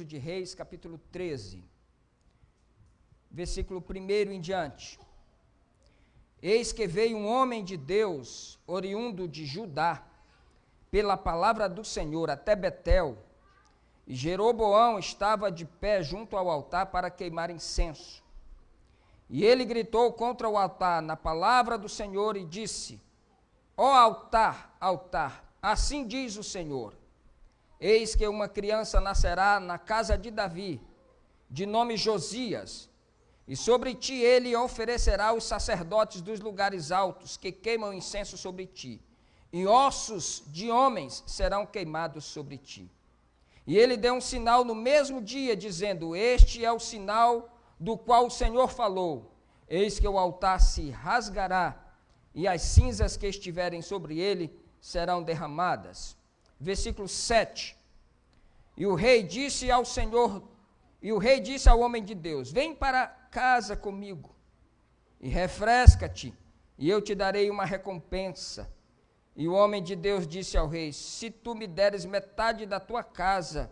livro de Reis, capítulo 13, versículo 1 em diante. Eis que veio um homem de Deus, oriundo de Judá, pela palavra do Senhor até Betel, e Jeroboão estava de pé junto ao altar para queimar incenso. E ele gritou contra o altar na palavra do Senhor e disse: Ó altar, altar, assim diz o Senhor, eis que uma criança nascerá na casa de Davi, de nome Josias, e sobre ti ele oferecerá os sacerdotes dos lugares altos, que queimam incenso sobre ti, e ossos de homens serão queimados sobre ti. E ele deu um sinal no mesmo dia, dizendo: Este é o sinal do qual o Senhor falou, eis que o altar se rasgará, e as cinzas que estiverem sobre ele serão derramadas. Versículo 7. E o rei disse ao homem de Deus: Vem para casa comigo, e refresca-te, e eu te darei uma recompensa. E o homem de Deus disse ao rei: Se tu me deres metade da tua casa,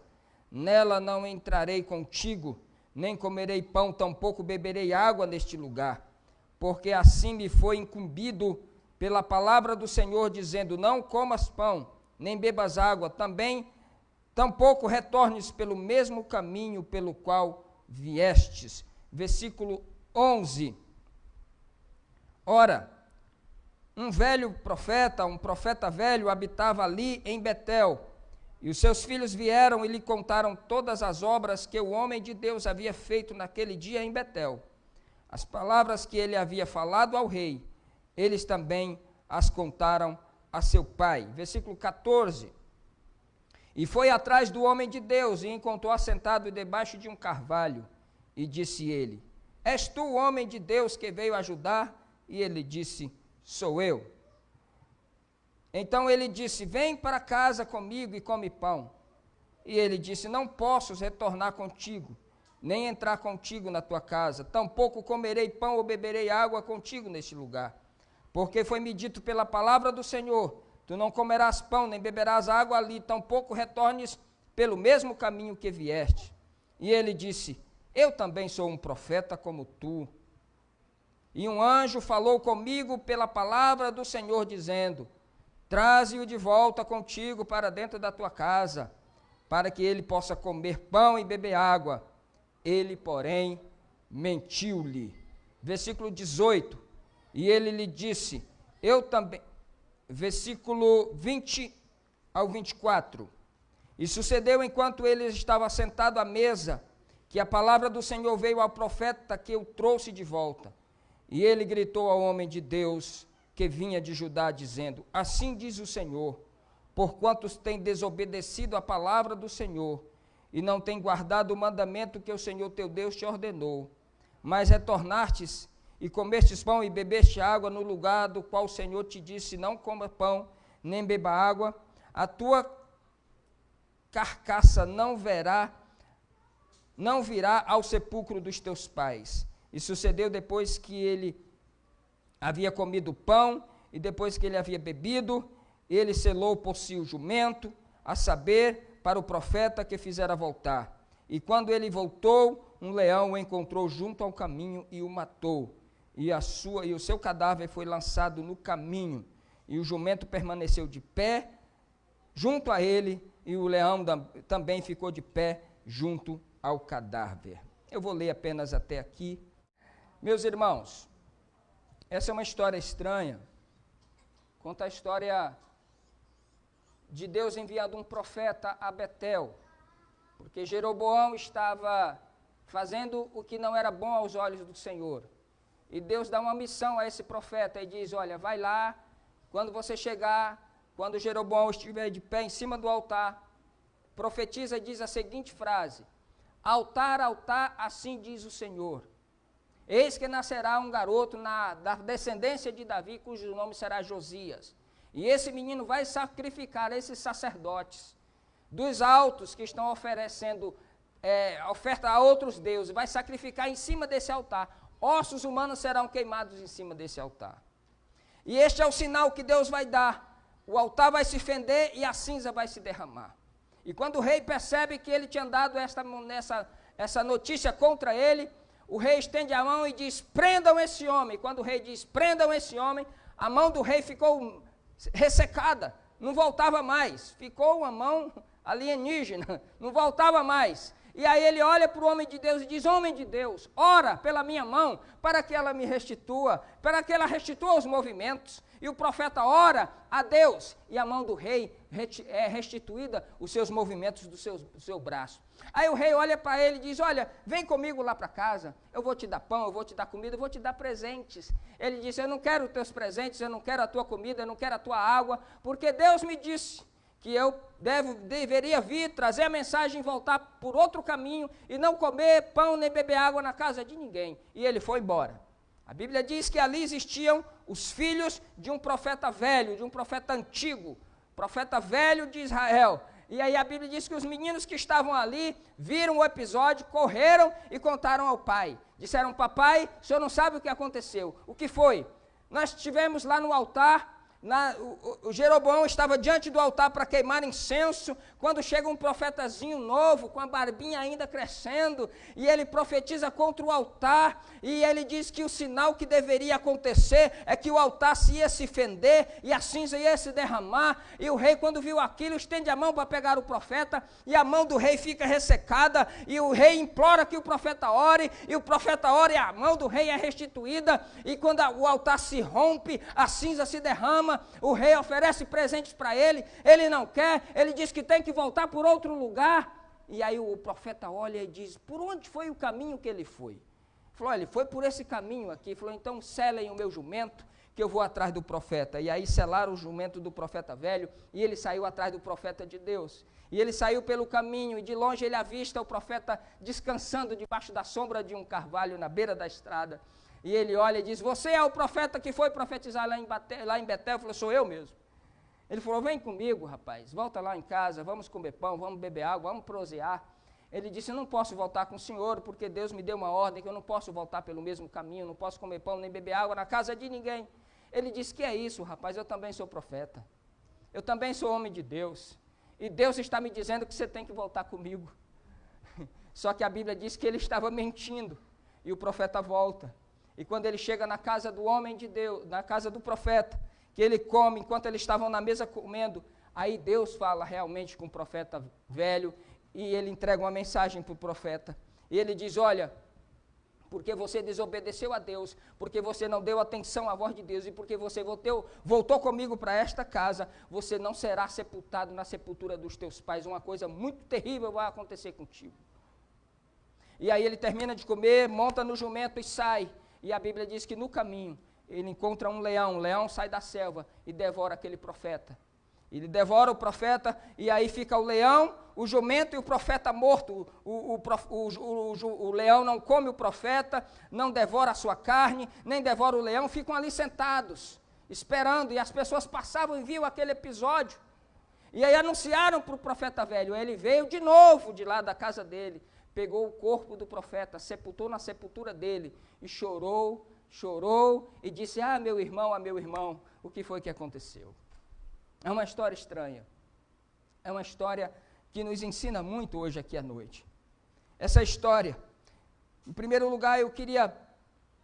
nela não entrarei contigo, nem comerei pão, tampouco beberei água neste lugar, porque assim me foi incumbido pela palavra do Senhor, dizendo: Não comas pão, nem bebas água, tampouco retornes pelo mesmo caminho pelo qual viestes. Versículo 11. Ora, um profeta velho, habitava ali em Betel, e os seus filhos vieram e lhe contaram todas as obras que o homem de Deus havia feito naquele dia em Betel. As palavras que ele havia falado ao rei, eles também as contaram a seu pai. Versículo 14. E foi atrás do homem de Deus, e encontrou assentado debaixo de um carvalho, e disse ele: És tu o homem de Deus que veio ajudar? E ele disse: Sou eu. Então ele disse: Vem para casa comigo e come pão. E ele disse: Não posso retornar contigo, nem entrar contigo na tua casa, tampouco comerei pão ou beberei água contigo neste lugar. Porque foi-me dito pela palavra do Senhor: Tu não comerás pão, nem beberás água ali, tampouco retornes pelo mesmo caminho que vieste. E ele disse: Eu também sou um profeta como tu. E um anjo falou comigo pela palavra do Senhor, dizendo: Traze-o de volta contigo para dentro da tua casa, para que ele possa comer pão e beber água. Ele, porém, mentiu-lhe. Versículo 18. E ele lhe disse: Eu também. Versículo 20 ao 24. E sucedeu enquanto ele estava sentado à mesa, que a palavra do Senhor veio ao profeta, que o trouxe de volta. E ele gritou ao homem de Deus que vinha de Judá, dizendo: Assim diz o Senhor, porquanto tem desobedecido a palavra do Senhor, e não tem guardado o mandamento que o Senhor teu Deus te ordenou, mas retornastes e comestes pão e bebeste água no lugar do qual o Senhor te disse: Não coma pão, nem beba água, a tua carcaça não virá ao sepulcro dos teus pais. E sucedeu depois que ele havia comido pão, e depois que ele havia bebido, ele selou por si o jumento, a saber, para o profeta que fizera voltar. E quando ele voltou, um leão o encontrou junto ao caminho e o matou. E o seu cadáver foi lançado no caminho, e o jumento permaneceu de pé junto a ele, e o leão também ficou de pé junto ao cadáver. Eu vou ler apenas até aqui. Meus irmãos, essa é uma história estranha. Conta a história de Deus enviando um profeta a Betel, porque Jeroboão estava fazendo o que não era bom aos olhos do Senhor. E Deus dá uma missão a esse profeta e diz: Olha, vai lá, quando você chegar, quando Jeroboão estiver de pé em cima do altar, profetiza e diz a seguinte frase: Altar, altar, assim diz o Senhor. Eis que nascerá um garoto da descendência de Davi, cujo nome será Josias. E esse menino vai sacrificar esses sacerdotes dos altos que estão oferecendo oferta a outros deuses, vai sacrificar em cima desse altar. Ossos humanos serão queimados em cima desse altar. E este é o sinal que Deus vai dar. O altar vai se fender e a cinza vai se derramar. E quando o rei percebe que ele tinha dado essa notícia contra ele, o rei estende a mão e diz, prendam esse homem. Quando o rei diz, prendam esse homem, a mão do rei ficou ressecada, não voltava mais. Ficou uma mão alienígena, não voltava mais. E aí ele olha para o homem de Deus e diz, homem de Deus, ora pela minha mão, para que ela me restitua, para que ela restitua os movimentos. E o profeta ora a Deus, e a mão do rei é restituída os seus movimentos do seu braço. Aí o rei olha para ele e diz, olha, vem comigo lá para casa, eu vou te dar pão, eu vou te dar comida, eu vou te dar presentes. Ele disse, eu não quero os teus presentes, eu não quero a tua comida, eu não quero a tua água, porque Deus me disse que eu deveria vir, trazer a mensagem e voltar por outro caminho e não comer pão nem beber água na casa de ninguém. E ele foi embora. A Bíblia diz que ali existiam os filhos de um profeta velho, de um profeta antigo, profeta velho de Israel. E aí a Bíblia diz que os meninos que estavam ali viram o episódio, correram e contaram ao pai. Disseram, papai, o senhor não sabe o que aconteceu. O que foi? Nós estivemos lá no altar, o Jeroboão estava diante do altar para queimar incenso, quando chega um profetazinho novo, com a barbinha ainda crescendo, e ele profetiza contra o altar, e ele diz que o sinal que deveria acontecer é que o altar ia se fender, e a cinza ia se derramar, e o rei, quando viu aquilo, estende a mão para pegar o profeta, e a mão do rei fica ressecada, e o rei implora que o profeta ore, e o profeta ora, e a mão do rei é restituída, e quando o altar se rompe, a cinza se derrama, o rei oferece presentes para ele, ele não quer, ele diz que tem que voltar por outro lugar, e aí o profeta olha e diz, por onde foi o caminho que ele foi? Ele falou, olha, ele foi por esse caminho aqui. Ele falou, então selem o meu jumento, que eu vou atrás do profeta. E aí selaram o jumento do profeta velho, e ele saiu atrás do profeta de Deus. E ele saiu pelo caminho, e de longe ele avista o profeta descansando debaixo da sombra de um carvalho na beira da estrada. E ele olha e diz, você é o profeta que foi profetizar lá em Betel? Eu falei, sou eu mesmo. Ele falou, vem comigo, rapaz, volta lá em casa, vamos comer pão, vamos beber água, vamos prosear. Ele disse, eu não posso voltar com o senhor, porque Deus me deu uma ordem que eu não posso voltar pelo mesmo caminho, não posso comer pão nem beber água na casa de ninguém. Ele disse, que é isso, rapaz, eu também sou profeta, eu também sou homem de Deus, e Deus está me dizendo que você tem que voltar comigo. Só que a Bíblia diz que ele estava mentindo, e o profeta volta. E quando ele chega na casa do homem de Deus, na casa do profeta, que ele come, enquanto eles estavam na mesa comendo, aí Deus fala realmente com o profeta velho, e ele entrega uma mensagem para o profeta. E ele diz, olha, porque você desobedeceu a Deus, porque você não deu atenção à voz de Deus, e porque você voltou comigo para esta casa, você não será sepultado na sepultura dos teus pais, uma coisa muito terrível vai acontecer contigo. E aí ele termina de comer, monta no jumento e sai. E a Bíblia diz que no caminho ele encontra um leão sai da selva e devora aquele profeta. Ele devora o profeta e aí fica o leão, o jumento e o profeta morto. O leão não come o profeta, não devora a sua carne, nem devora o leão, ficam ali sentados, esperando. E as pessoas passavam e viam aquele episódio. E aí anunciaram para o profeta velho, ele veio de novo de lá da casa dele, pegou o corpo do profeta, sepultou na sepultura dele e chorou e disse, meu irmão, o que foi que aconteceu? É uma história estranha, é uma história que nos ensina muito hoje aqui à noite. Essa história, em primeiro lugar, eu queria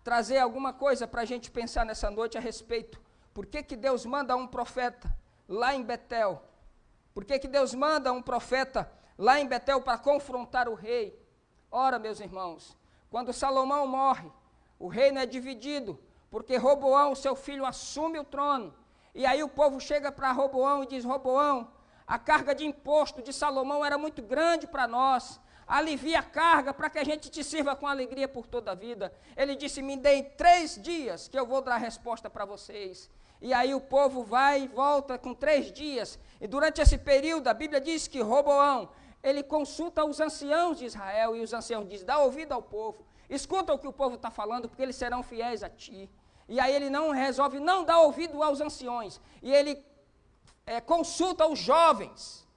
trazer alguma coisa para a gente pensar nessa noite a respeito. Por que que Deus manda um profeta lá em Betel? Por que que Deus manda um profeta lá em Betel para confrontar o rei? Ora, meus irmãos, quando Salomão morre, o reino é dividido, porque Roboão, seu filho, assume o trono. E aí o povo chega para Roboão e diz, Roboão, a carga de imposto de Salomão era muito grande para nós, alivia a carga para que a gente te sirva com alegria por toda a vida. Ele disse, me deem 3 dias que eu vou dar resposta para vocês. E aí o povo vai e volta com 3 dias, e durante esse período a Bíblia diz que Roboão, ele consulta os anciãos de Israel, e os anciãos dizem, dá ouvido ao povo, escuta o que o povo está falando, porque eles serão fiéis a ti. E aí ele não resolve não dar ouvido aos anciões, e ele consulta os jovens,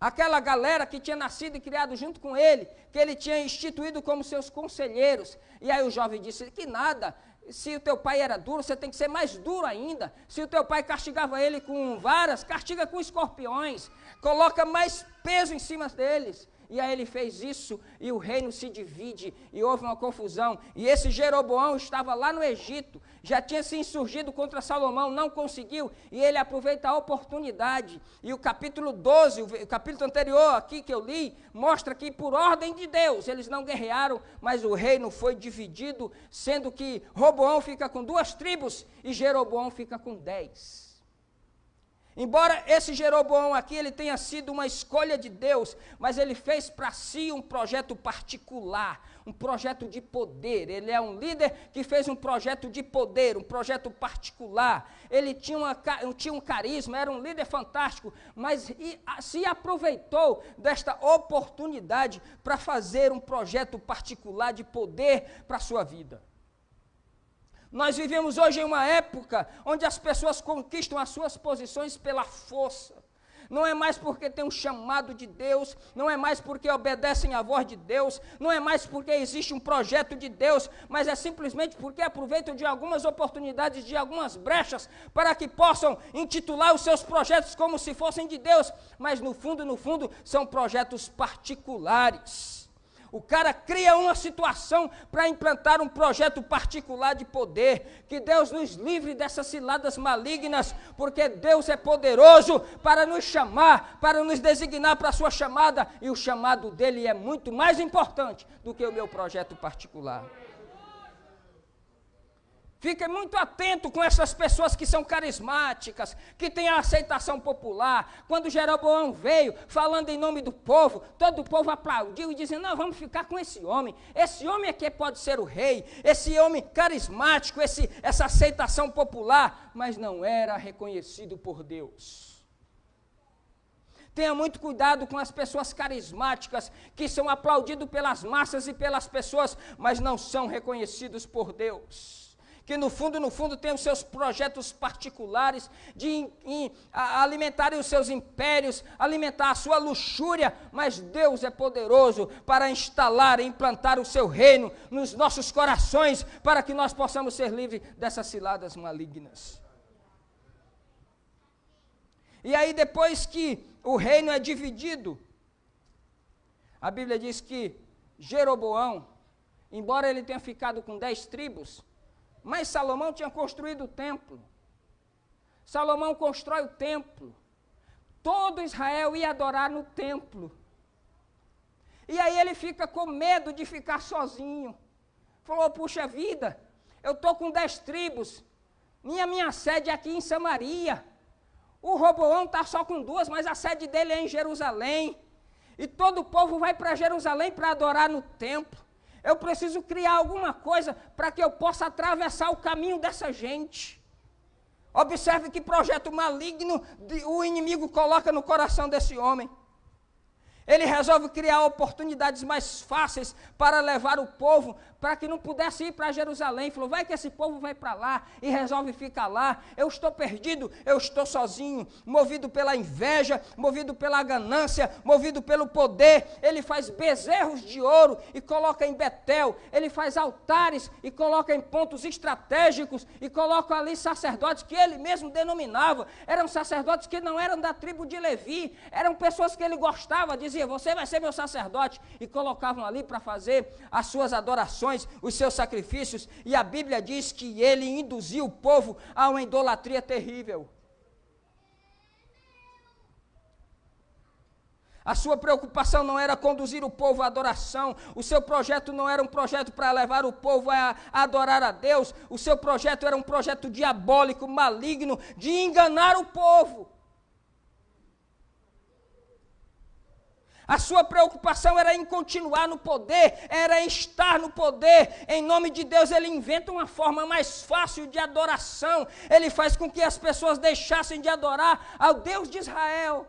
aquela galera que tinha nascido e criado junto com ele, que ele tinha instituído como seus conselheiros. E aí o jovem disse, que nada, Se o teu pai era duro, você tem que ser mais duro ainda. Se o teu pai castigava ele com varas, castiga com escorpiões. Coloca mais peso em cima deles. E aí ele fez isso, e o reino se divide, e houve uma confusão. E esse Jeroboão estava lá no Egito, já tinha se insurgido contra Salomão, não conseguiu, e ele aproveita a oportunidade. E o capítulo 12, o capítulo anterior aqui que eu li, mostra que por ordem de Deus, eles não guerrearam, mas o reino foi dividido, sendo que Roboão fica com 2 tribos, e Jeroboão fica com 10. Embora esse Jeroboão aqui, ele tenha sido uma escolha de Deus, mas ele fez para si um projeto particular, um projeto de poder. Ele é um líder que fez um projeto de poder, um projeto particular. Ele tinha um carisma, era um líder fantástico, mas se aproveitou desta oportunidade para fazer um projeto particular de poder para a sua vida. Nós vivemos hoje em uma época onde as pessoas conquistam as suas posições pela força. Não é mais porque tem um chamado de Deus, não é mais porque obedecem à voz de Deus, não é mais porque existe um projeto de Deus, mas é simplesmente porque aproveitam de algumas oportunidades, de algumas brechas, para que possam intitular os seus projetos como se fossem de Deus, mas no fundo, são projetos particulares. O cara cria uma situação para implantar um projeto particular de poder. Que Deus nos livre dessas ciladas malignas, porque Deus é poderoso para nos chamar, para nos designar para a sua chamada, e o chamado dele é muito mais importante do que o meu projeto particular. Fique muito atento com essas pessoas que são carismáticas, que têm a aceitação popular. Quando Jeroboão veio, falando em nome do povo, todo o povo aplaudiu e dizendo, não, vamos ficar com esse homem é que pode ser o rei, esse homem carismático, essa aceitação popular, mas não era reconhecido por Deus. Tenha muito cuidado com as pessoas carismáticas, que são aplaudidos pelas massas e pelas pessoas, mas não são reconhecidos por Deus. Que no fundo tem os seus projetos particulares de alimentarem os seus impérios, alimentar a sua luxúria, mas Deus é poderoso para instalar e implantar o seu reino nos nossos corações, para que nós possamos ser livres dessas ciladas malignas. E aí depois que o reino é dividido, a Bíblia diz que Jeroboão, embora ele tenha ficado com 10 tribos, mas Salomão tinha construído o templo. Salomão constrói o templo. Todo Israel ia adorar no templo. E aí ele fica com medo de ficar sozinho. Falou, puxa vida, eu estou com 10 tribos. Minha sede é aqui em Samaria. O Roboão está só com 2, mas a sede dele é em Jerusalém. E todo o povo vai para Jerusalém para adorar no templo. Eu preciso criar alguma coisa para que eu possa atravessar o caminho dessa gente. Observe que projeto maligno o inimigo coloca no coração desse homem. Ele resolve criar oportunidades mais fáceis para levar o povo, para que não pudesse ir para Jerusalém. Falou, vai que esse povo vai para lá, e resolve ficar lá. Eu estou perdido, eu estou sozinho, movido pela inveja, movido pela ganância, movido pelo poder. Ele faz bezerros de ouro e coloca em Betel. Ele faz altares e coloca em pontos estratégicos, e coloca ali sacerdotes que ele mesmo denominava. Eram sacerdotes que não eram da tribo de Levi, eram pessoas que ele gostava, dizia, você vai ser meu sacerdote, e colocavam ali para fazer as suas adorações, os seus sacrifícios, e a Bíblia diz que ele induziu o povo a uma idolatria terrível. A sua preocupação não era conduzir o povo à adoração, o seu projeto não era um projeto para levar o povo a adorar a Deus, o seu projeto era um projeto diabólico, maligno, de enganar o povo. A sua preocupação era em continuar no poder, era em estar no poder. Em nome de Deus, ele inventa uma forma mais fácil de adoração. Ele faz com que as pessoas deixassem de adorar ao Deus de Israel.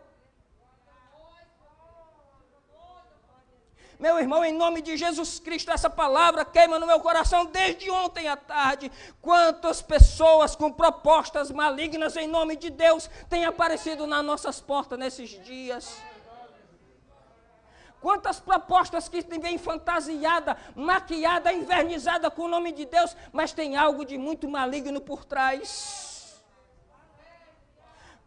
Meu irmão, em nome de Jesus Cristo, essa palavra queima no meu coração desde ontem à tarde. Quantas pessoas com propostas malignas em nome de Deus têm aparecido nas nossas portas nesses dias? Quantas propostas que vem fantasiada, maquiada, invernizada com o nome de Deus, mas tem algo de muito maligno por trás.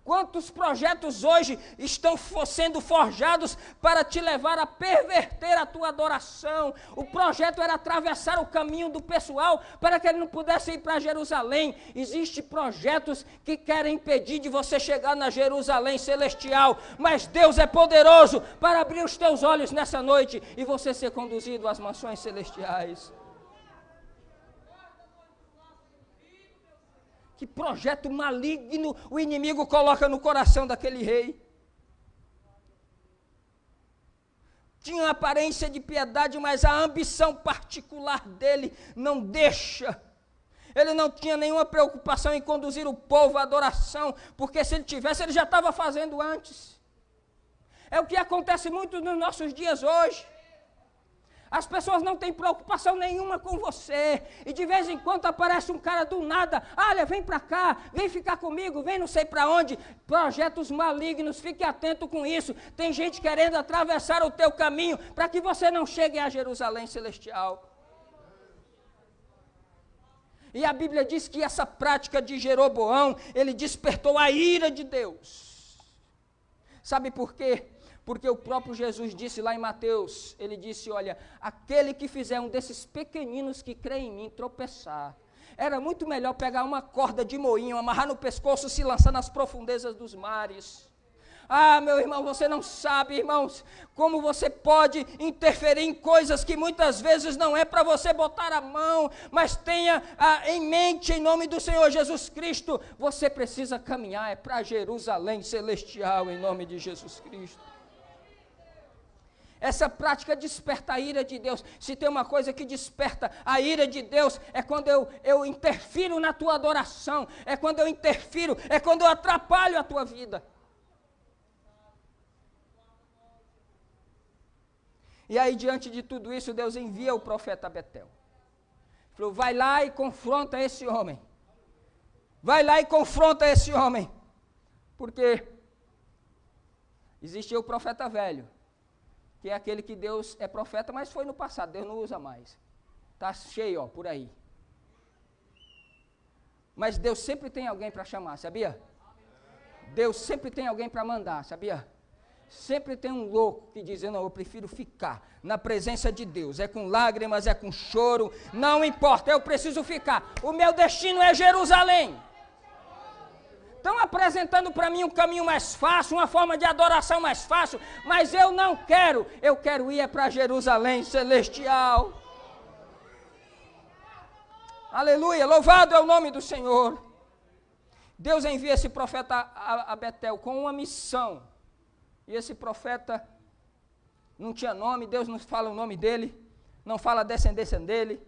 Quantos projetos hoje estão sendo forjados para te levar a perverter a tua adoração? O projeto era atravessar o caminho do pessoal para que ele não pudesse ir para Jerusalém. Existem projetos que querem impedir de você chegar na Jerusalém celestial, mas Deus é poderoso para abrir os teus olhos nessa noite e você ser conduzido às mansões celestiais. Que projeto maligno o inimigo coloca no coração daquele rei. Tinha aparência de piedade, mas a ambição particular dele não deixa. Ele não tinha nenhuma preocupação em conduzir o povo à adoração, porque se ele tivesse, ele já estava fazendo antes. É o que acontece muito nos nossos dias hoje. As pessoas não têm preocupação nenhuma com você. E de vez em quando aparece um cara do nada. Olha, vem para cá, vem ficar comigo, vem não sei para onde. Projetos malignos, fique atento com isso. Tem gente querendo atravessar o teu caminho para que você não chegue a Jerusalém celestial. E a Bíblia diz que essa prática de Jeroboão, ele despertou a ira de Deus. Sabe por quê? Porque o próprio Jesus disse lá em Mateus, ele disse, olha, aquele que fizer um desses pequeninos que crê em mim tropeçar, era muito melhor pegar uma corda de moinho, amarrar no pescoço e se lançar nas profundezas dos mares. Ah, meu irmão, você não sabe, irmãos, como você pode interferir em coisas que muitas vezes não é para você botar a mão, mas tenha em mente, em nome do Senhor Jesus Cristo, você precisa caminhar, é para Jerusalém celestial, em nome de Jesus Cristo. Essa prática desperta a ira de Deus. Se tem uma coisa que desperta a ira de Deus, é quando eu interfiro na tua adoração, é quando eu interfiro, é quando eu atrapalho a tua vida. E aí, diante de tudo isso, Deus envia o profeta Betel. Falou, vai lá e confronta esse homem. Vai lá e confronta esse homem. Porque existia o profeta velho, que é aquele que Deus é profeta, mas foi no passado, Deus não usa mais. Está cheio, por aí. Mas Deus sempre tem alguém para chamar, sabia? Deus sempre tem alguém para mandar, sabia? Sempre tem um louco que diz, não, eu prefiro ficar na presença de Deus. É com lágrimas, é com choro, não importa, eu preciso ficar. O meu destino é Jerusalém. Estão apresentando para mim um caminho mais fácil, uma forma de adoração mais fácil, mas eu não quero, eu quero ir para Jerusalém celestial. Aleluia, louvado é o nome do Senhor. Deus envia esse profeta a Betel com uma missão, e esse profeta não tinha nome, Deus não fala o nome dele, não fala a descendência dele,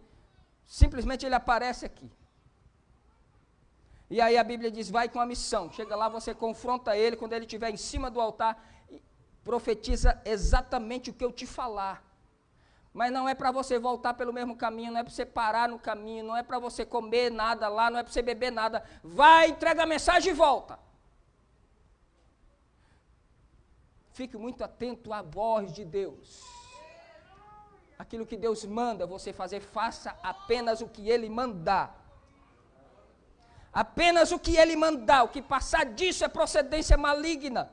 simplesmente ele aparece aqui. E aí a Bíblia diz, vai com a missão. Chega lá, você confronta ele, quando ele estiver em cima do altar, e profetiza exatamente o que eu te falar. Mas não é para você voltar pelo mesmo caminho, não é para você parar no caminho, não é para você comer nada lá, não é para você beber nada. Vai, entrega a mensagem e volta. Fique muito atento à voz de Deus. Aquilo que Deus manda você fazer, faça apenas o que Ele mandar. Apenas o que Ele mandar, o que passar disso é procedência maligna.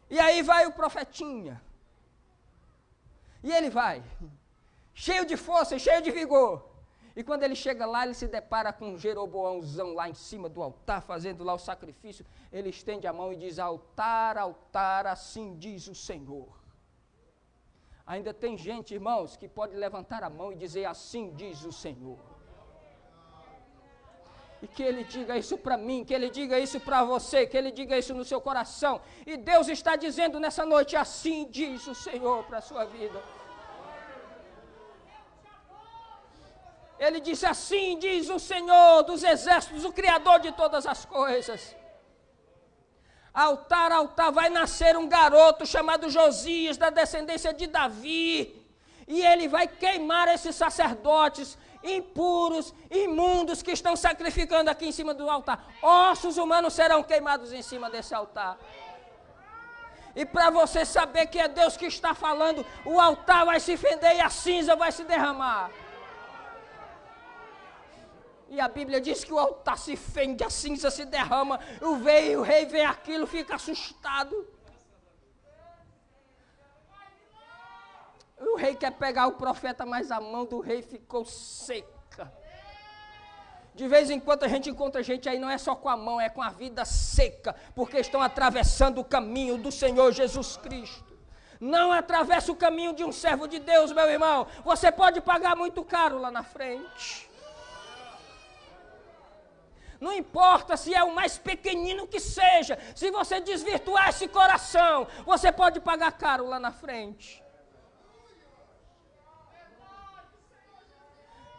E aí vai o profetinha. E ele vai, cheio de força, cheio de vigor. E quando ele chega lá, ele se depara com um Jeroboãozão lá em cima do altar, fazendo lá o sacrifício. Ele estende a mão e diz, altar, altar, assim diz o Senhor. Ainda tem gente, irmãos, que pode levantar a mão e dizer, assim diz o Senhor. E que Ele diga isso para mim, que Ele diga isso para você, que Ele diga isso no seu coração. E Deus está dizendo nessa noite, assim diz o Senhor para a sua vida. Ele disse, assim diz o Senhor dos exércitos, o Criador de todas as coisas. Altar, altar, vai nascer um garoto chamado Josias, da descendência de Davi. E ele vai queimar esses sacerdotes impuros, imundos, que estão sacrificando aqui em cima do altar. Ossos humanos serão queimados em cima desse altar. E para você saber que é Deus que está falando, o altar vai se fender e a cinza vai se derramar. E a Bíblia diz que o altar se fende, a cinza se derrama. O rei vê aquilo, fica assustado. O rei quer pegar o profeta, mas a mão do rei ficou seca. De vez em quando a gente encontra gente aí, não é só com a mão, é com a vida seca, porque estão atravessando o caminho do Senhor Jesus Cristo. Não atravessa o caminho de um servo de Deus, meu irmão. Você pode pagar muito caro lá na frente. Não importa se é o mais pequenino que seja, se você desvirtuar esse coração, você pode pagar caro lá na frente.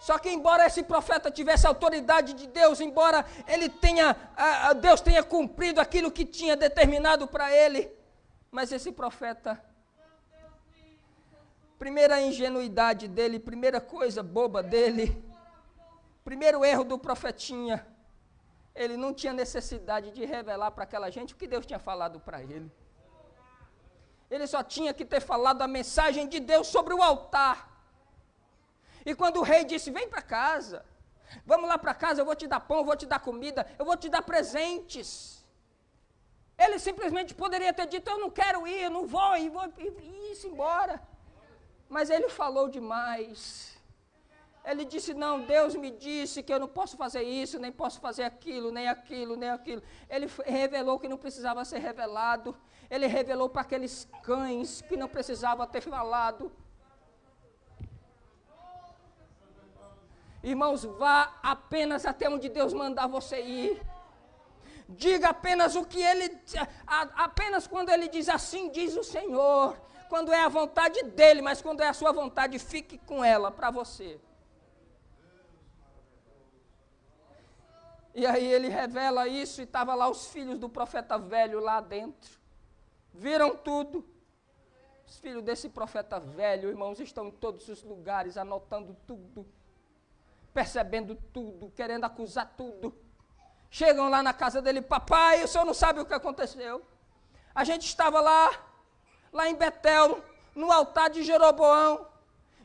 Só que embora esse profeta tivesse autoridade de Deus, embora ele Deus tenha cumprido aquilo que tinha determinado para ele, mas esse profeta, primeira ingenuidade dele, primeira coisa boba dele, primeiro erro do profetinha, ele não tinha necessidade de revelar para aquela gente o que Deus tinha falado para ele. Ele só tinha que ter falado a mensagem de Deus sobre o altar. E quando o rei disse, vem para casa, vamos lá para casa, eu vou te dar pão, eu vou te dar comida, eu vou te dar presentes. Ele simplesmente poderia ter dito, eu não quero ir, eu não vou, e ir-se embora. Mas ele falou demais. Ele disse, não, Deus me disse que eu não posso fazer isso, nem posso fazer aquilo, nem aquilo, nem aquilo. Ele revelou que não precisava ser revelado. Ele revelou para aqueles cães que não precisava ter falado. Irmãos, vá apenas até onde Deus mandar você ir. Diga apenas o que Ele... Apenas quando Ele diz assim, diz o Senhor. Quando é a vontade dEle, mas quando é a sua vontade, fique com ela para você. E aí ele revela isso e estavam lá os filhos do profeta velho lá dentro. Viram tudo. Os filhos desse profeta velho, irmãos, estão em todos os lugares, anotando tudo. Percebendo tudo, querendo acusar tudo. Chegam lá na casa dele, papai, o senhor não sabe o que aconteceu. A gente estava lá em Betel, no altar de Jeroboão,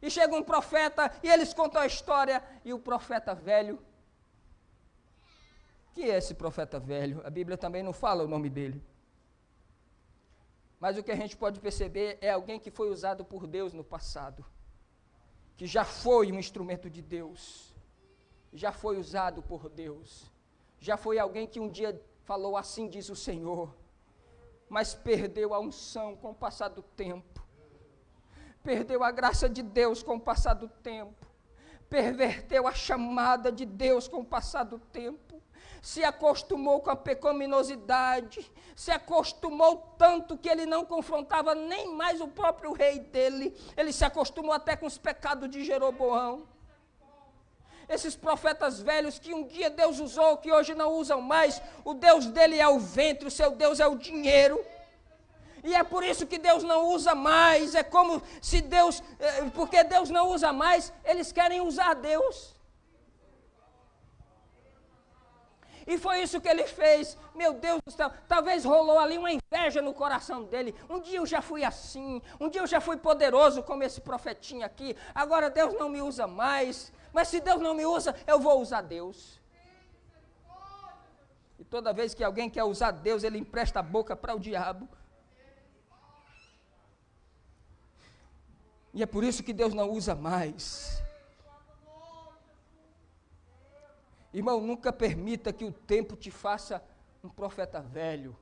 e chega um profeta, e eles contam a história, e o profeta velho, que é esse profeta velho? A Bíblia também não fala o nome dele. Mas o que a gente pode perceber é alguém que foi usado por Deus no passado, que já foi um instrumento de Deus, já foi usado por Deus, já foi alguém que um dia falou assim, diz o Senhor, mas perdeu a unção com o passar do tempo, perdeu a graça de Deus com o passar do tempo, perverteu a chamada de Deus com o passar do tempo, se acostumou com a pecaminosidade, se acostumou tanto que ele não confrontava nem mais o próprio rei dele, ele se acostumou até com os pecados de Jeroboão. Esses profetas velhos que um dia Deus usou, que hoje não usam mais, o Deus dele é o ventre, o seu Deus é o dinheiro. E é por isso que Deus não usa mais, é como se Deus, porque Deus não usa mais, eles querem usar Deus. E foi isso que ele fez, meu Deus do céu, talvez rolou ali uma inveja no coração dele. Um dia eu já fui assim, um dia eu já fui poderoso como esse profetinho aqui, agora Deus não me usa mais. Mas se Deus não me usa, eu vou usar Deus. E toda vez que alguém quer usar Deus, ele empresta a boca para o diabo. E é por isso que Deus não usa mais. Irmão, nunca permita que o tempo te faça um profeta velho.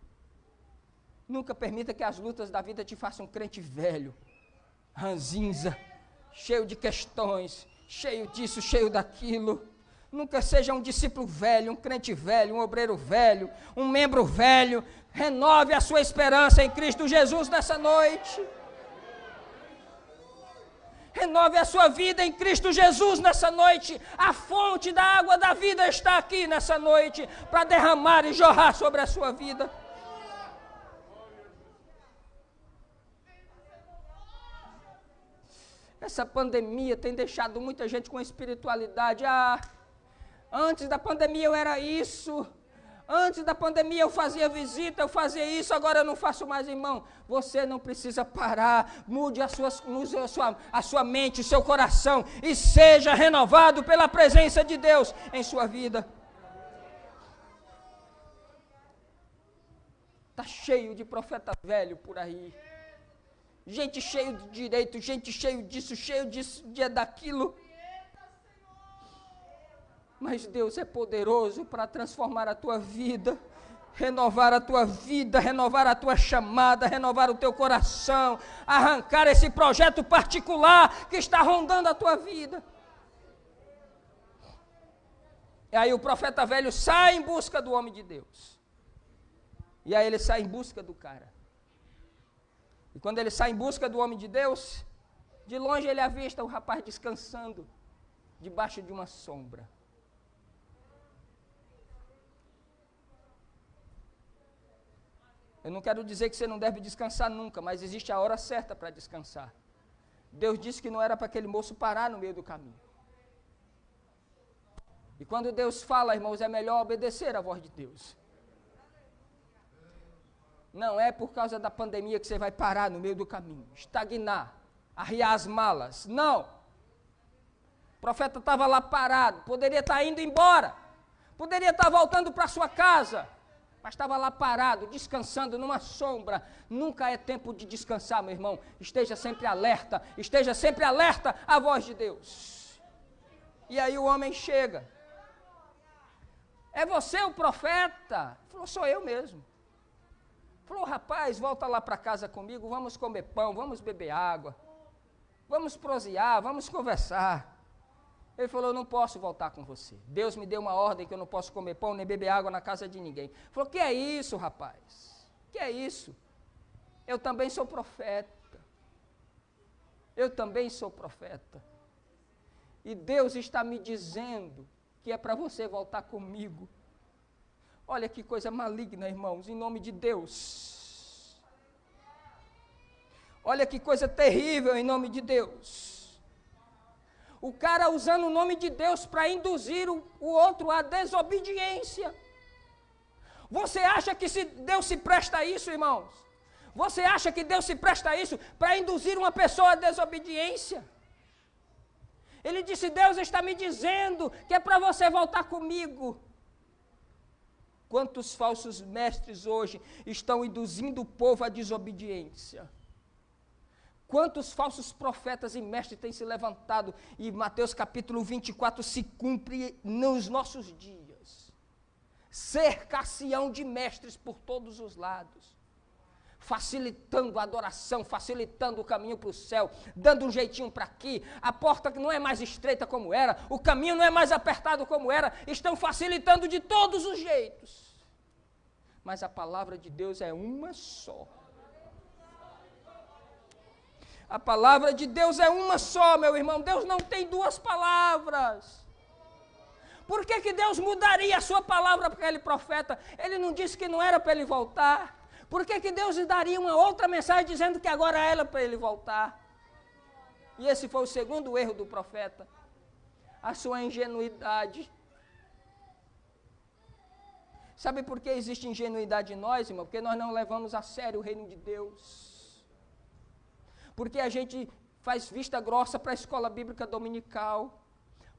Nunca permita que as lutas da vida te façam um crente velho, ranzinza, cheio de questões, cheio disso, cheio daquilo. Nunca seja um discípulo velho, um crente velho, um obreiro velho, um membro velho. Renove a sua esperança em Cristo Jesus nessa noite. Renove a sua vida em Cristo Jesus nessa noite. A fonte da água da vida está aqui nessa noite para derramar e jorrar sobre a sua vida. Essa pandemia tem deixado muita gente com espiritualidade. Antes da pandemia eu era isso. Antes da pandemia eu fazia visita, eu fazia isso, agora eu não faço mais, irmão. Você não precisa parar, mude a sua mente, o seu coração e seja renovado pela presença de Deus em sua vida. Está cheio de profeta velho por aí. Gente cheio de direito, gente cheio disso, daquilo. Mas Deus é poderoso para transformar a tua vida, renovar a tua vida, renovar a tua chamada, renovar o teu coração, arrancar esse projeto particular que está rondando a tua vida. E aí o profeta velho sai em busca do homem de Deus. E aí ele sai em busca do cara. E quando ele sai em busca do homem de Deus, de longe ele avista o rapaz descansando debaixo de uma sombra. Eu não quero dizer que você não deve descansar nunca, mas existe a hora certa para descansar. Deus disse que não era para aquele moço parar no meio do caminho. E quando Deus fala, irmãos, é melhor obedecer à voz de Deus. Não é por causa da pandemia que você vai parar no meio do caminho, estagnar, arriar as malas. Não. O profeta estava lá parado, poderia estar indo embora, poderia estar voltando para sua casa, mas estava lá parado, descansando numa sombra. Nunca é tempo de descansar, meu irmão. Esteja sempre alerta à voz de Deus. E aí o homem chega. É você o profeta? Ele falou, sou eu mesmo. Falou, rapaz, volta lá para casa comigo, vamos comer pão, vamos beber água, vamos prosear, vamos conversar. Ele falou, não posso voltar com você. Deus me deu uma ordem que eu não posso comer pão nem beber água na casa de ninguém. Ele falou, que é isso, rapaz? Que é isso? Eu também sou profeta. Eu também sou profeta. E Deus está me dizendo que é para você voltar comigo. Olha que coisa maligna, irmãos, em nome de Deus. Olha que coisa terrível em nome de Deus. O cara usando o nome de Deus para induzir o outro à desobediência. Você acha que Deus se presta a isso, irmãos? Você acha que Deus se presta a isso para induzir uma pessoa à desobediência? Ele disse, Deus está me dizendo que é para você voltar comigo. Quantos falsos mestres hoje estão induzindo o povo à desobediência? Quantos falsos profetas e mestres têm se levantado e Mateus capítulo 24 se cumpre nos nossos dias. Cercar-se-ão de mestres por todos os lados, facilitando a adoração, facilitando o caminho para o céu, dando um jeitinho para aqui, a porta que não é mais estreita como era, o caminho não é mais apertado como era, estão facilitando de todos os jeitos. Mas a palavra de Deus é uma só. A palavra de Deus é uma só, meu irmão. Deus não tem duas palavras. Por que Deus mudaria a sua palavra para aquele profeta? Ele não disse que não era para ele voltar. Por que Deus lhe daria uma outra mensagem dizendo que agora era para ele voltar? E esse foi o segundo erro do profeta. A sua ingenuidade. Sabe por que existe ingenuidade em nós, irmão? Porque nós não levamos a sério o reino de Deus. Porque a gente faz vista grossa para a escola bíblica dominical,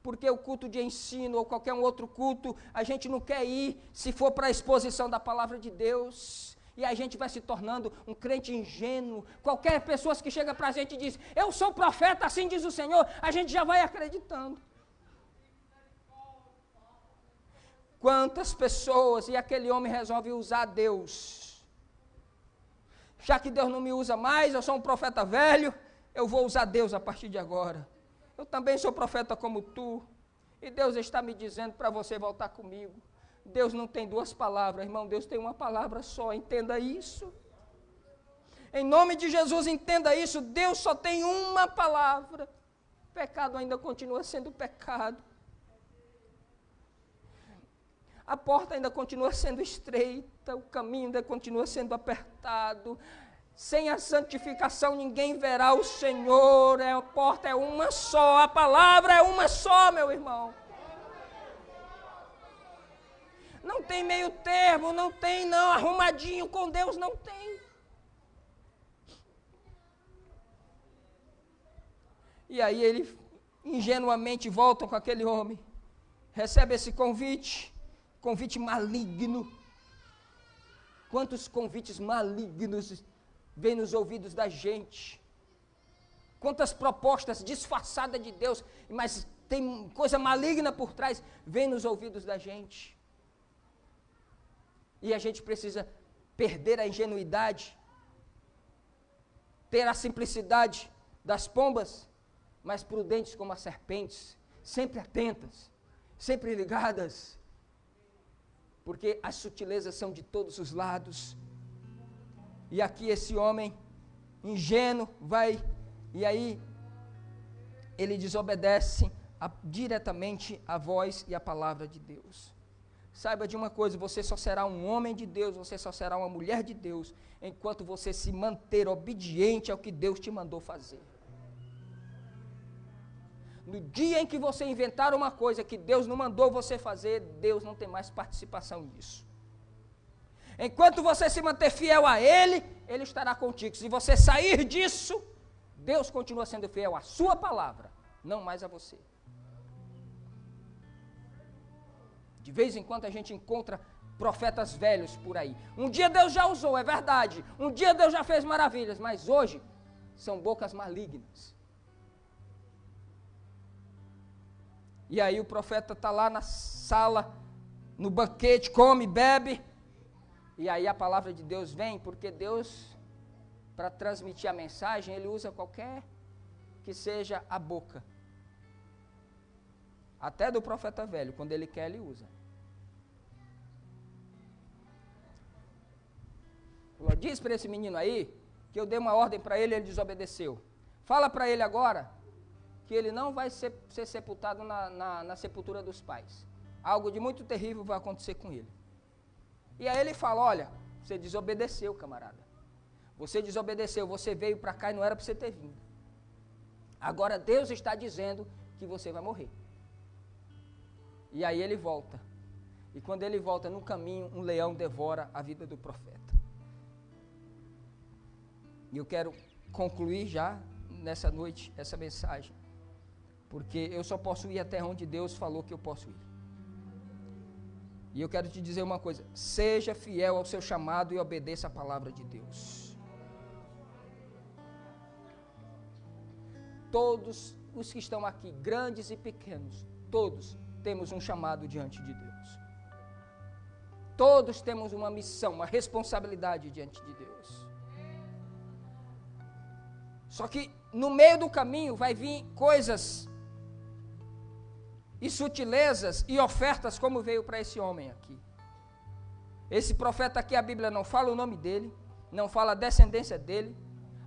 porque o culto de ensino ou qualquer um outro culto, a gente não quer ir se for para a exposição da palavra de Deus, e a gente vai se tornando um crente ingênuo. Qualquer pessoa que chega para a gente e diz, eu sou profeta, assim diz o Senhor, a gente já vai acreditando. Quantas pessoas, e aquele homem resolve usar Deus. Já que Deus não me usa mais, eu sou um profeta velho, eu vou usar Deus a partir de agora. Eu também sou profeta como tu, e Deus está me dizendo para você voltar comigo. Deus não tem duas palavras, irmão, Deus tem uma palavra só, entenda isso. Em nome de Jesus, entenda isso, Deus só tem uma palavra. Pecado ainda continua sendo pecado. A porta ainda continua sendo estreita, o caminho ainda continua sendo apertado. Sem a santificação ninguém verá o Senhor. A porta é uma só, a palavra é uma só, meu irmão. Não tem meio termo, não tem não, arrumadinho com Deus, não tem. E aí ele ingenuamente volta com aquele homem, recebe esse convite maligno. Quantos convites malignos vêm nos ouvidos da gente? Quantas propostas disfarçadas de Deus, mas tem coisa maligna por trás, vem nos ouvidos da gente. E a gente precisa perder a ingenuidade, ter a simplicidade das pombas, mas prudentes como as serpentes, sempre atentas, sempre ligadas, porque as sutilezas são de todos os lados. E aqui esse homem ingênuo vai, e aí ele desobedece diretamente a voz e a palavra de Deus. Saiba de uma coisa, você só será um homem de Deus, você só será uma mulher de Deus, enquanto você se manter obediente ao que Deus te mandou fazer. No dia em que você inventar uma coisa que Deus não mandou você fazer, Deus não tem mais participação nisso. Enquanto você se manter fiel a Ele, Ele estará contigo. Se você sair disso, Deus continua sendo fiel à sua palavra, não mais a você. De vez em quando a gente encontra profetas velhos por aí. Um dia Deus já usou, é verdade. Um dia Deus já fez maravilhas, mas hoje são bocas malignas. E aí o profeta está lá na sala, no banquete, come, bebe. E aí a palavra de Deus vem, porque Deus, para transmitir a mensagem, Ele usa qualquer que seja a boca. Até do profeta velho, quando Ele quer, Ele usa. Diz para esse menino aí, que eu dei uma ordem para ele, ele desobedeceu. Fala para ele agora, que ele não vai ser sepultado na sepultura dos pais. Algo de muito terrível vai acontecer com ele. E aí ele fala, olha, você desobedeceu, camarada. Você desobedeceu, você veio para cá e não era para você ter vindo. Agora Deus está dizendo que você vai morrer. E aí ele volta. E quando ele volta no caminho, um leão devora a vida do profeta. E eu quero concluir já nessa noite essa mensagem. Porque eu só posso ir até onde Deus falou que eu posso ir. E eu quero te dizer uma coisa, seja fiel ao seu chamado e obedeça a palavra de Deus. Todos os que estão aqui, grandes e pequenos, todos temos um chamado diante de Deus. Todos temos uma missão, uma responsabilidade diante de Deus. Só que no meio do caminho vai vir coisas e sutilezas e ofertas como veio para esse homem aqui. Esse profeta aqui, a Bíblia não fala o nome dele, não fala a descendência dele,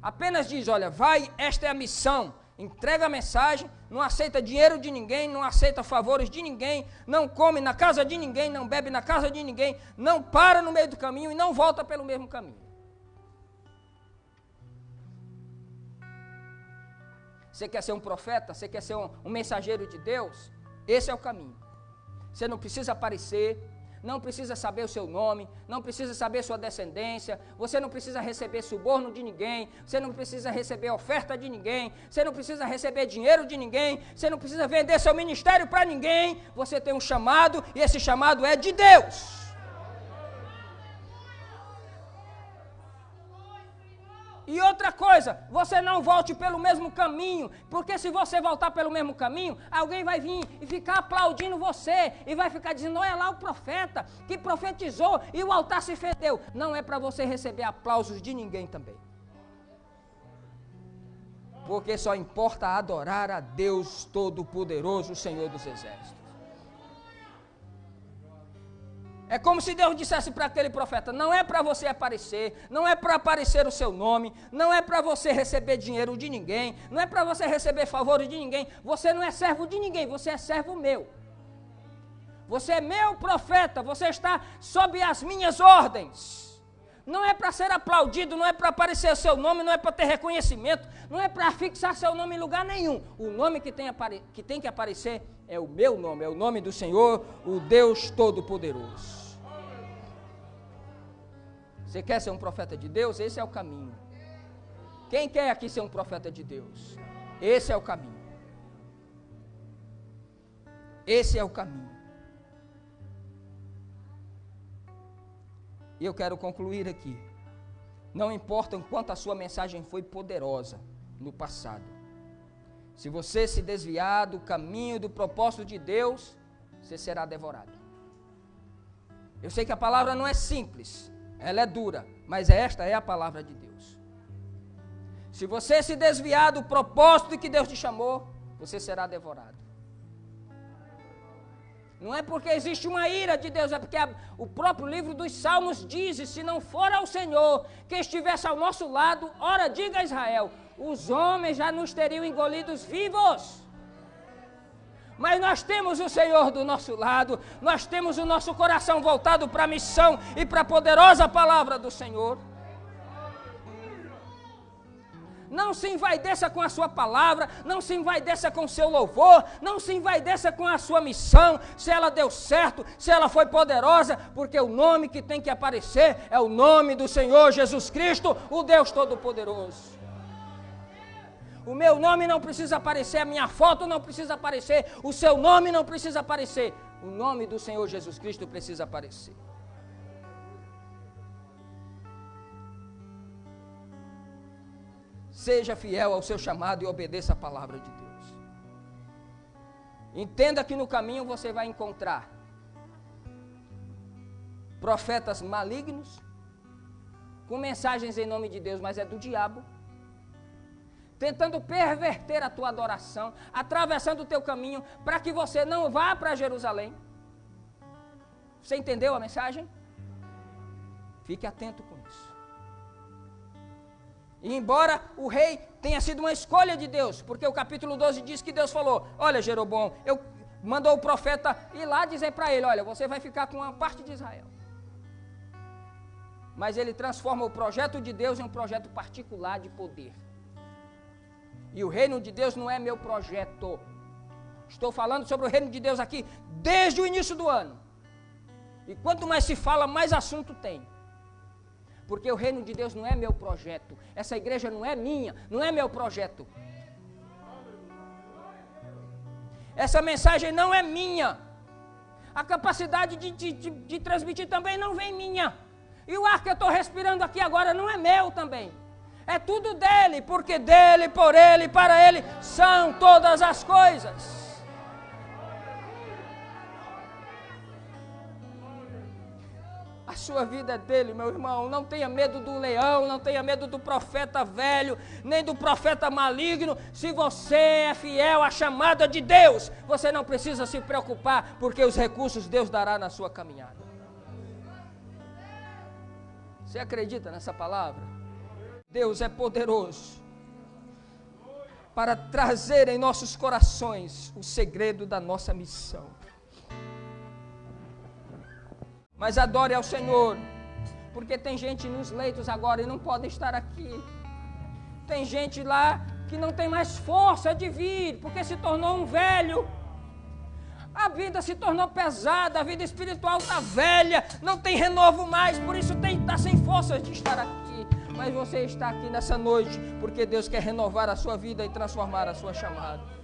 apenas diz, olha, vai, esta é a missão, entrega a mensagem, não aceita dinheiro de ninguém, não aceita favores de ninguém, não come na casa de ninguém, não bebe na casa de ninguém, não para no meio do caminho e não volta pelo mesmo caminho. Você quer ser um profeta? Você quer ser um mensageiro de Deus? Esse é o caminho. Você não precisa aparecer, não precisa saber o seu nome, não precisa saber sua descendência, você não precisa receber suborno de ninguém, você não precisa receber oferta de ninguém, você não precisa receber dinheiro de ninguém, você não precisa vender seu ministério para ninguém, você tem um chamado e esse chamado é de Deus. E outra coisa, você não volte pelo mesmo caminho, porque se você voltar pelo mesmo caminho, alguém vai vir e ficar aplaudindo você, e vai ficar dizendo, olha lá o profeta, que profetizou, e o altar se fedeu. Não é para você receber aplausos de ninguém também. Porque só importa adorar a Deus Todo-Poderoso, o Senhor dos Exércitos. É como se Deus dissesse para aquele profeta, não é para você aparecer, não é para aparecer o seu nome, não é para você receber dinheiro de ninguém, não é para você receber favores de ninguém, você não é servo de ninguém, você é servo meu. Você é meu profeta, você está sob as minhas ordens. Não é para ser aplaudido, não é para aparecer o seu nome, não é para ter reconhecimento, não é para fixar seu nome em lugar nenhum. O nome que tem que aparecer é o meu nome, é o nome do Senhor, o Deus Todo-Poderoso. Você quer ser um profeta de Deus? Esse é o caminho. Quem quer aqui ser um profeta de Deus? Esse é o caminho. Esse é o caminho. E eu quero concluir aqui. Não importa o quanto a sua mensagem foi poderosa no passado. Se você se desviar do caminho, do propósito de Deus, você será devorado. Eu sei que a palavra não é simples, ela é dura, mas esta é a palavra de Deus. Se você se desviar do propósito que Deus te chamou, você será devorado. Não é porque existe uma ira de Deus, é porque o próprio livro dos Salmos diz: se não for ao Senhor que estivesse ao nosso lado, ora diga a Israel, os homens já nos teriam engolidos vivos. Mas nós temos o Senhor do nosso lado, nós temos o nosso coração voltado para a missão e para a poderosa palavra do Senhor. Não se envaideça com a sua palavra, não se envaideça com o seu louvor, não se envaideça com a sua missão, se ela deu certo, se ela foi poderosa, porque o nome que tem que aparecer é o nome do Senhor Jesus Cristo, o Deus Todo-Poderoso. O meu nome não precisa aparecer, a minha foto não precisa aparecer, o seu nome não precisa aparecer, o nome do Senhor Jesus Cristo precisa aparecer. Seja fiel ao seu chamado e obedeça a palavra de Deus. Entenda que no caminho você vai encontrar profetas malignos, com mensagens em nome de Deus, mas é do diabo, tentando perverter a tua adoração, atravessando o teu caminho, para que você não vá para Jerusalém. Você entendeu a mensagem? Fique atento com isso. E embora o rei tenha sido uma escolha de Deus, porque o capítulo 12 diz que Deus falou: olha, Jeroboão, mandou o profeta ir lá dizer para ele: olha, você vai ficar com uma parte de Israel. Mas ele transforma o projeto de Deus em um projeto particular de poder. E o reino de Deus não é meu projeto. Estou falando sobre o reino de Deus aqui desde o início do ano. E quanto mais se fala, mais assunto tem. Porque o reino de Deus não é meu projeto. Essa igreja não é minha, não é meu projeto. Essa mensagem não é minha. A capacidade de transmitir também não vem minha. E o ar que eu estou respirando aqui agora não é meu também. É tudo dele, porque dele, por ele, para ele são todas as coisas. A sua vida é dele, meu irmão. Não tenha medo do leão, não tenha medo do profeta velho, nem do profeta maligno. Se você é fiel à chamada de Deus, você não precisa se preocupar, porque os recursos Deus dará na sua caminhada. Você acredita nessa palavra? Deus é poderoso para trazer em nossos corações o segredo da nossa missão. Mas adore ao Senhor, porque tem gente nos leitos agora e não podem estar aqui. Tem gente lá que não tem mais força de vir, porque se tornou um velho. A vida se tornou pesada, a vida espiritual está velha, não tem renovo mais, por isso está sem força de estar aqui. Mas você está aqui nessa noite, porque Deus quer renovar a sua vida e transformar a sua chamada.